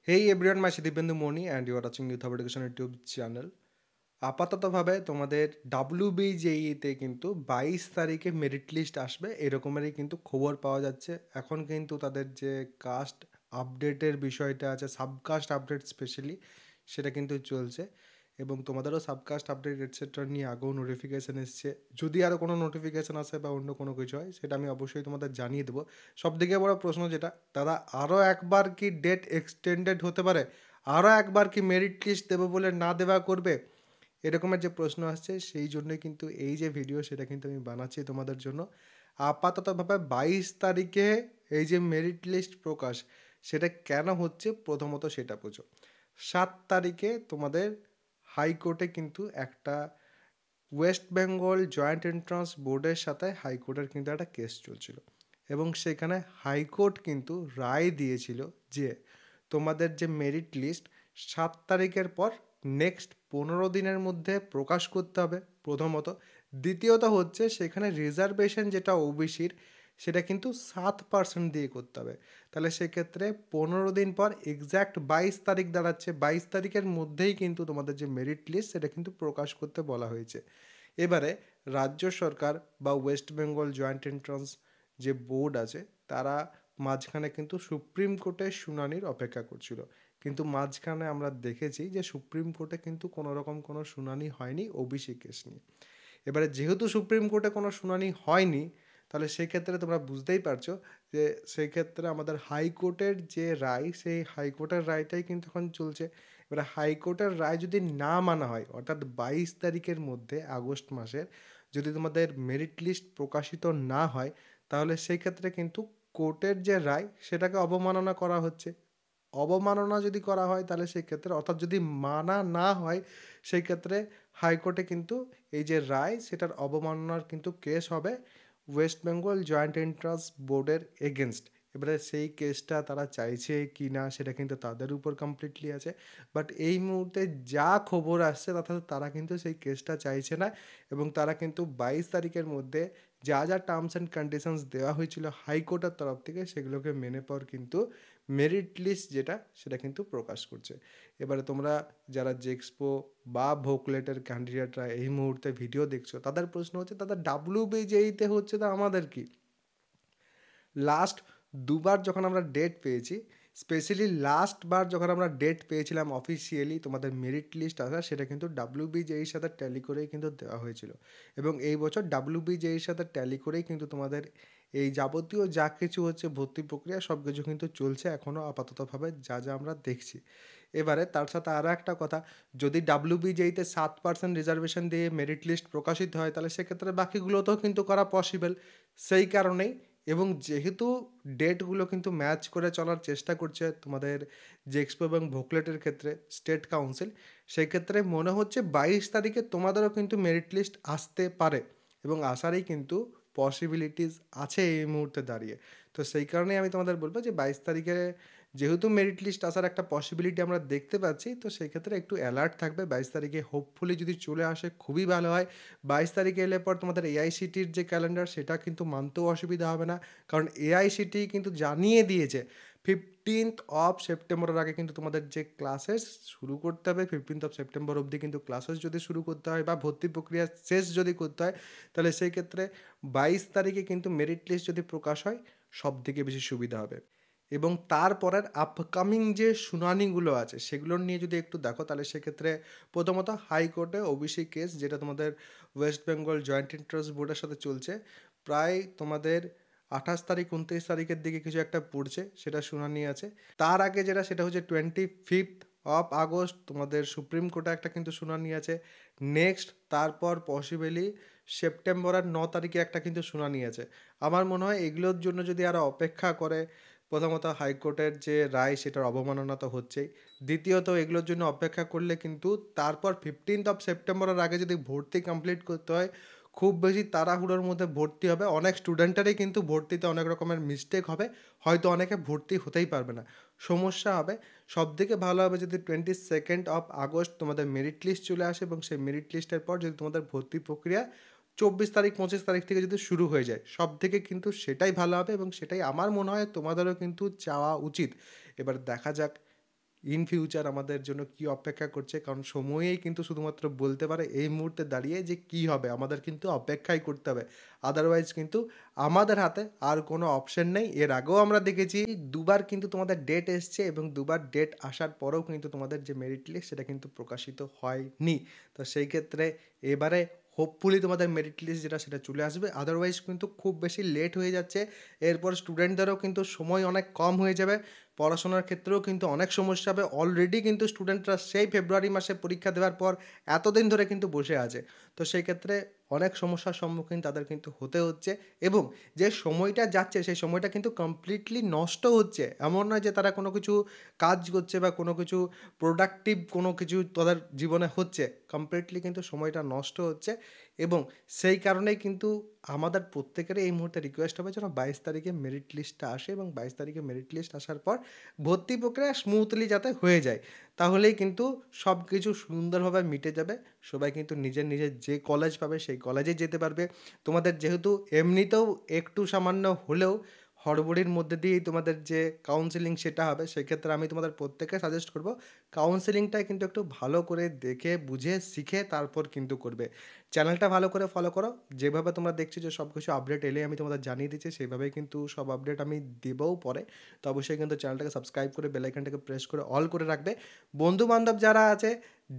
Hey everyone, my Dibyendu Moni and you are watching Youth of Education YouTube channel. আপাততভাবে তোমাদের WBJE-তে কিন্তু 22 তারিখে merit list আসবে এরকমেরই কিন্তু খবর পাওয়া যাচ্ছে। এখন কিন্তু তাদের যে কাস্ট আপডেটের বিষয়টা আছে, সাবকাস্ট আপডেট স্পেশালি, সেটা কিন্তু চলছে এবং তোমাদেরও সাবকাস্ট আপডেট এটসেট্রা নিয়ে আগেও নোটিফিকেশান এসছে। যদি আরও কোনো নোটিফিকেশান আসে বা অন্য কোনো কিছু হয় সেটা আমি অবশ্যই তোমাদের জানিয়ে দেবো। সবথেকে বড় প্রশ্ন যেটা, দাদা আরও একবার কি ডেট এক্সটেন্ডেড হতে পারে? আরও একবার কি মেরিট লিস্ট দেবো বলে না দেওয়া করবে? এরকমের যে প্রশ্ন আসছে, সেই জন্যই কিন্তু এই যে ভিডিও সেটা কিন্তু আমি বানাচ্ছি তোমাদের জন্য। আপাততভাবে 22 তারিখে এই যে মেরিট লিস্ট প্রকাশ, সেটা কেন হচ্ছে প্রথমত সেটা বুঝো। 7 তারিখে তোমাদের হাইকোর্টে কিন্তু একটা ওয়েস্ট বেঙ্গল জয়েন্ট এন্ট্রান্স বোর্ডের সাথে হাইকোর্টের কিন্তু একটা কেস চলছিল এবং সেখানে হাইকোর্ট কিন্তু রায় দিয়েছিল যে তোমাদের যে মেরিট লিস্ট 7 তারিখের পর নেক্সট 15 দিনের মধ্যে প্রকাশ করতে হবে প্রথমত। দ্বিতীয়ত হচ্ছে সেখানে রিজার্ভেশন যেটা ওবিসির, সেটা কিন্তু 7% দিয়ে করতে হবে। তাহলে সেক্ষেত্রে 15 দিন পর এক্স্যাক্ট 22 তারিখ দাঁড়াচ্ছে, 22 তারিখের মধ্যেই কিন্তু তোমাদের যে মেরিট লিস্ট সেটা কিন্তু প্রকাশ করতে বলা হয়েছে। এবারে রাজ্য সরকার বা ওয়েস্ট বেঙ্গল জয়েন্ট এন্ট্রান্স যে বোর্ড আছে, তারা মাঝখানে কিন্তু সুপ্রিম কোর্টের শুনানির অপেক্ষা করছিল, কিন্তু মাঝখানে আমরা দেখেছি যে সুপ্রিম কোর্টে কিন্তু কোনো রকম কোনো শুনানি হয়নি ওবিসি কেস নিয়ে। এবারে যেহেতু সুপ্রিম কোর্টে কোনো শুনানি হয়নি, তাহলে সেক্ষেত্রে তোমরা বুঝতেই পারছো যে সেই ক্ষেত্রে আমাদের হাইকোর্টের যে রায়, সেই হাইকোর্টের রায়টাই কিন্তু এখন চলছে। এবারে হাইকোর্টের রায় যদি না মানা হয়, অর্থাৎ 22 তারিখের মধ্যে আগস্ট মাসের যদি তোমাদের মেরিট লিস্ট প্রকাশিত না হয়, তাহলে সেই ক্ষেত্রে কিন্তু কোর্টের যে রায় সেটাকে অবমাননা করা হচ্ছে। অবমাননা যদি করা হয় তাহলে সেই ক্ষেত্রে, অর্থাৎ যদি মানা না হয়, সেই ক্ষেত্রে হাইকোর্টে কিন্তু এই যে রায় সেটার অবমাননার কিন্তু কেস হবে ওয়েস্ট বেঙ্গল জয়েন্ট এন্ট্রান্স বোর্ডের এগেনস্ট। এবারে সেই কেসটা তারা চাইছে কি না সেটা কিন্তু তাদের উপর কমপ্লিটলি আছে, বাট এই মুহূর্তে যা খবর আসছে অর্থাৎ তারা কিন্তু সেই কেসটা চাইছে না এবং তারা কিন্তু 22 তারিখের মধ্যে যা যা টার্মস অ্যান্ড কন্ডিশনস দেওয়া হয়েছিল হাইকোর্টের তরফ থেকে সেগুলোকে মেনে পর কিন্তু মেরিট লিস্ট যেটা সেটা কিন্তু প্রকাশ করছে। এবারে তোমরা যারা জেক্সপো বা ভোকলেটের ক্যান্ডিডেটরা এই মুহূর্তে ভিডিও দেখছো, তাদের প্রশ্ন হচ্ছে দাদা WBJE-তে হচ্ছে তো আমাদের কি? লাস্ট দুবার যখন আমরা ডেট পেয়েছি, স্পেশালি লাস্ট বার যখন আমরা ডেট পেয়েছিলাম অফিসিয়ালি তোমাদের মেরিট লিস্ট আসা, সেটা কিন্তু WBJE-র সাথে ট্যালি করেই কিন্তু দেওয়া হয়েছিল এবং এই বছর WBJE-র সাথে ট্যালি করেই কিন্তু তোমাদের এই যাবতীয় যা কিছু হচ্ছে ভর্তি প্রক্রিয়া সব কিছু কিন্তু চলছে এখনও আপাততভাবে যা যা আমরা দেখছি। এবারে তার সাথে আরও একটা কথা, যদি WBJE-তে 7% রিজার্ভেশন দিয়ে মেরিট লিস্ট প্রকাশিত হয়, তাহলে সেক্ষেত্রে বাকিগুলোতেও কিন্তু করা পসিবল। সেই কারণেই এবং যেহেতু ডেটগুলো কিন্তু ম্যাচ করে চলার চেষ্টা করছে তোমাদের জেক্সপো এবং ভোকলেটের ক্ষেত্রে স্টেট কাউন্সিল, সেই ক্ষেত্রে মনে হচ্ছে 22 তারিখে তোমাদেরও কিন্তু মেরিট লিস্ট আসতে পারে এবং আসারই কিন্তু পসিবিলিটিস আছে এই মুহূর্তে দাঁড়িয়ে। তো সেই কারণেই আমি তোমাদের বলবো যে 22 তারিখে যেহেতু মেরিট লিস্ট আসার একটা পসিবিলিটি আমরা দেখতে পাচ্ছি, তো সেই ক্ষেত্রে একটু অ্যালার্ট থাকবে। 22 তারিখে হোপফুলি যদি চলে আসে খুবই ভালো হয়। 22 তারিখে এলে পর তোমাদের এআইসিটির যে ক্যালেন্ডার সেটা কিন্তু মানতেও অসুবিধা হবে না, কারণ এআইসিটি কিন্তু জানিয়ে দিয়েছে 15 সেপ্টেম্বরের আগে কিন্তু তোমাদের যে ক্লাসেস শুরু করতে হবে। 15 সেপ্টেম্বর অবধি কিন্তু ক্লাসেস যদি শুরু করতে হয় বা ভর্তি প্রক্রিয়া শেষ যদি করতে হয়, তাহলে সেই ক্ষেত্রে 22 তারিখে কিন্তু মেরিট লিস্ট যদি প্রকাশ হয় সব থেকে বেশি সুবিধা হবে। এবং তারপরের আপকামিং যে শুনানিগুলো আছে সেগুলোর নিয়ে যদি একটু দেখো, তাহলে সেক্ষেত্রে প্রথমত হাইকোর্টে ওবিসি কেস যেটা তোমাদের ওয়েস্ট বেঙ্গল জয়েন্ট এন্ট্রান্স বোর্ডের সাথে চলছে, প্রায় তোমাদের 28 তারিখ 29 তারিখের দিকে কিছু একটা পড়ছে, সেটা শুনানি আছে। তার আগে যেটা সেটা হচ্ছে 25 আগস্ট তোমাদের সুপ্রিম কোর্টে একটা কিন্তু শুনানি আছে। নেক্সট তারপর পসিবলি সেপ্টেম্বরের 9 তারিখে একটা কিন্তু শুনানি আছে। আমার মনে হয় এগুলোর জন্য যদি আরও অপেক্ষা করে, প্রথমত হাইকোর্টের যে রায় সেটার অবমাননা তো হচ্ছেই, দ্বিতীয়ত এগুলোর জন্য অপেক্ষা করলে কিন্তু তারপর 15 সেপ্টেম্বরের আগে যদি ভর্তি কমপ্লিট করতে হয়, খুব বেশি তাড়াহুড়োর মধ্যে ভর্তি হবে, অনেক স্টুডেন্টেরই কিন্তু ভর্তিতে অনেক রকমের মিস্টেক হবে, হয়তো অনেকে ভর্তি হতেই পারবে না, সমস্যা হবে। সবথেকে ভালো হবে যদি 22 আগস্ট তোমাদের মেরিট লিস্ট চলে আসে এবং সেই মেরিট লিস্টের পর যদি তোমাদের ভর্তি প্রক্রিয়া 24 তারিখ 25 তারিখ থেকে যদি শুরু হয়ে যায়, সব থেকে কিন্তু সেটাই ভালো হবে এবং সেটাই আমার মনে হয় তোমাদেরও কিন্তু চাওয়া উচিত। এবার দেখা যাক ইন ফিউচার আমাদের জন্য কি অপেক্ষা করছে, কারণ সময়েই কিন্তু শুধুমাত্র বলতে পারে এই মুহূর্তে দাঁড়িয়ে যে কি হবে। আমাদের কিন্তু অপেক্ষাই করতে হবে, আদারওয়াইজ কিন্তু আমাদের হাতে আর কোনো অপশন নেই। এর আগেও আমরা দেখেছি দুবার কিন্তু তোমাদের ডেট এসছে এবং দুবার ডেট আসার পরেও কিন্তু তোমাদের যে মেরিট লিস্ট সেটা কিন্তু প্রকাশিত হয়নি। তো সেই ক্ষেত্রে এবারে হোপফুলি তোমাদের মেরিট লিস্ট যেটা সেটা চলে আসবে, আদারওয়াইজ কিন্তু খুব বেশি লেট হয়ে যাচ্ছে। এরপর স্টুডেন্টদেরও কিন্তু সময় অনেক কম হয়ে যাবে, পড়াশোনার ক্ষেত্রেও কিন্তু অনেক সমস্যা হবে। অলরেডি কিন্তু স্টুডেন্টরা সেই ফেব্রুয়ারি মাসে পরীক্ষা দেওয়ার পর এতদিন ধরে কিন্তু বসে আছে। তো সেই ক্ষেত্রে অনেক সমস্যার সম্মুখীন তাদের কিন্তু হতে হচ্ছে, এবং যে সময়টা যাচ্ছে সেই সময়টা কিন্তু কমপ্লিটলি নষ্ট হচ্ছে। এমন নয় যে তারা কোনো কিছু কাজ করছে বা কোনো কিছু প্রোডাক্টিভ কোনো কিছু তাদের জীবনে হচ্ছে, কমপ্লিটলি কিন্তু সময়টা নষ্ট হচ্ছে। এবং সেই কারণেই কিন্তু আমাদের প্রত্যেকেরই এই মুহূর্তে রিকোয়েস্ট হবে যেন 22 তারিখে মেরিট লিস্টটা আসে, এবং 22 তারিখে মেরিট লিস্ট আসার পর ভর্তি প্রক্রিয়া স্মুথলি যাতে হয়ে যায়, তাহলেই কিন্তু সব কিছু সুন্দরভাবে মিটে যাবে। সবাই কিন্তু নিজের নিজের যে কলেজ পাবে সেই কলেজে যেতে পারবে। তোমাদের যেহেতু এমনিতেও একটু সামান্য হলেও হড়বড়ির মধ্যে দিয়েই তোমাদের যে কাউন্সেলিং সেটা হবে, সেক্ষেত্রে আমি তোমাদের প্রত্যেককে সাজেস্ট করব কাউন্সেলিংটা কিন্তু একটু ভালো করে দেখে বুঝে শিখে তারপর কিন্তু করবে। চ্যানেলটা ভালো করে ফলো করো, যেভাবে তোমরা দেখছো যে সব কিছু আপডেট এলেই আমি তোমাদের জানিয়ে দিচ্ছি, সেইভাবেই কিন্তু সব আপডেট আমি দেবও পরে। তো অবশ্যই কিন্তু চ্যানেলটাকে সাবস্ক্রাইব করে বেল আইকনটাকে প্রেস করে অল করে রাখবে। বন্ধু বান্ধব যারা আছে,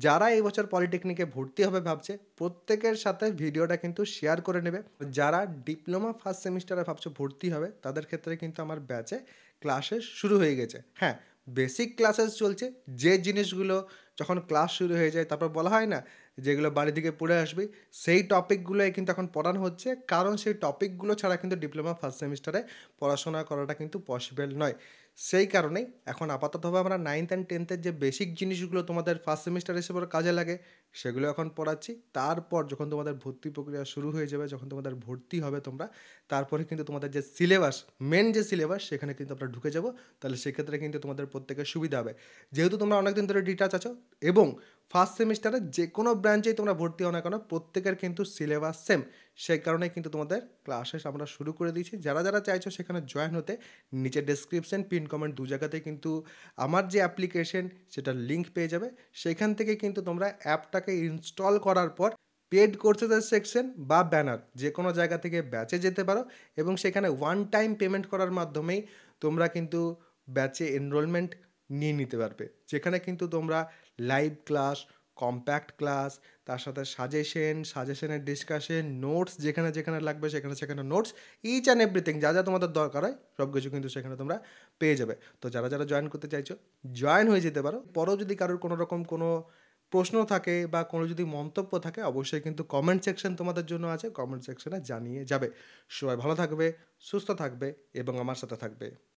যারা এই বছর পলিটেকনিকে ভর্তি হবে ভাবছে, প্রত্যেকের সাথে ভিডিওটা কিন্তু শেয়ার করে নেবে। যারা ডিপ্লোমা ফার্স্ট সেমিস্টারে ভাবছো ভর্তি হবে, তাদের ক্ষেত্রে কিন্তু আমার ব্যাচে ক্লাসেস শুরু হয়ে গেছে। হ্যাঁ, বেসিক ক্লাসেস চলছে। যে জিনিসগুলো যখন ক্লাস শুরু হয়ে যায় তারপর বলা হয় না যেগুলো বাড়ি থেকে পড়ে আসবি, সেই টপিকগুলোই কিন্তু এখন পড়ানো হচ্ছে, কারণ সেই টপিকগুলো ছাড়া কিন্তু ডিপ্লোমা ফার্স্ট সেমিস্টারে পড়াশোনা করাটা কিন্তু পসিবল নয়। সেই কারণেই এখন আপাততভাবে আমরা 9th অ্যান্ড 10th যে বেসিক জিনিসগুলো তোমাদের ফার্স্ট সেমিস্টার হিসেবে কাজে লাগে সেগুলো এখন পড়াচ্ছি। তারপর যখন তোমাদের ভর্তি প্রক্রিয়া শুরু হয়ে যাবে, যখন তোমাদের ভর্তি হবে তোমরা, তারপরে কিন্তু তোমাদের যে সিলেবাস, মেন যে সিলেবাস, সেখানে কিন্তু আমরা ঢুকে যাব। তাহলে সেক্ষেত্রে কিন্তু তোমাদের প্রত্যেকের সুবিধা হবে। যেহেতু তোমরা অনেকদিন ধরে ডিটাচ আছো এবং ফার্স্ট সেমিস্টারে যে কোনো ব্রাঞ্চেই তোমরা ভর্তি হও না কেন, প্রত্যেকের কিন্তু সিলেবাস সেম। সেই কারণে কিন্তু তোমাদের ক্লাসেস আমরা শুরু করে দিয়েছি। যারা যারা চাইছো সেখানে জয়েন হতে, নিচে ডেসক্রিপশন পিন কমেন্ট দু জায়গাতেই কিন্তু আমার যে অ্যাপ্লিকেশন সেটার লিঙ্ক পেয়ে যাবে। সেখান থেকে কিন্তু তোমরা অ্যাপটাকে ইনস্টল করার পর পেড কোর্সেসের সেকশন বা ব্যানার যে কোনো জায়গা থেকে ব্যাচে যেতে পারো, এবং সেখানে ওয়ান টাইম পেমেন্ট করার মাধ্যমেই তোমরা কিন্তু ব্যাচে এনরোলমেন্ট নিয়ে নিতে পারবে, যেখানে কিন্তু তোমরা লাইভ ক্লাস, কম্প্যাক্ট ক্লাস, তার সাথে সাজেশনের ডিসকাশন, নোটস যেখানে যেখানে লাগবে সেখানে সেখানে নোটস, ইচ অ্যান্ড এভরিথিং যা যা তোমাদের দরকার হয় সব কিছু কিন্তু সেখানে তোমরা পেয়ে যাবে। তো যারা যারা জয়েন করতে চাইছো জয়েন হয়ে যেতে পারো। পরেও যদি কারোর কোনো রকম কোনো প্রশ্ন থাকে বা কোনো যদি মন্তব্য থাকে, অবশ্যই কিন্তু কমেন্ট সেকশন তোমাদের জন্য আছে, কমেন্ট সেকশনে জানিয়ে যাবে। সবাই ভালো থাকবে, সুস্থ থাকবে এবং আমার সাথে থাকবে।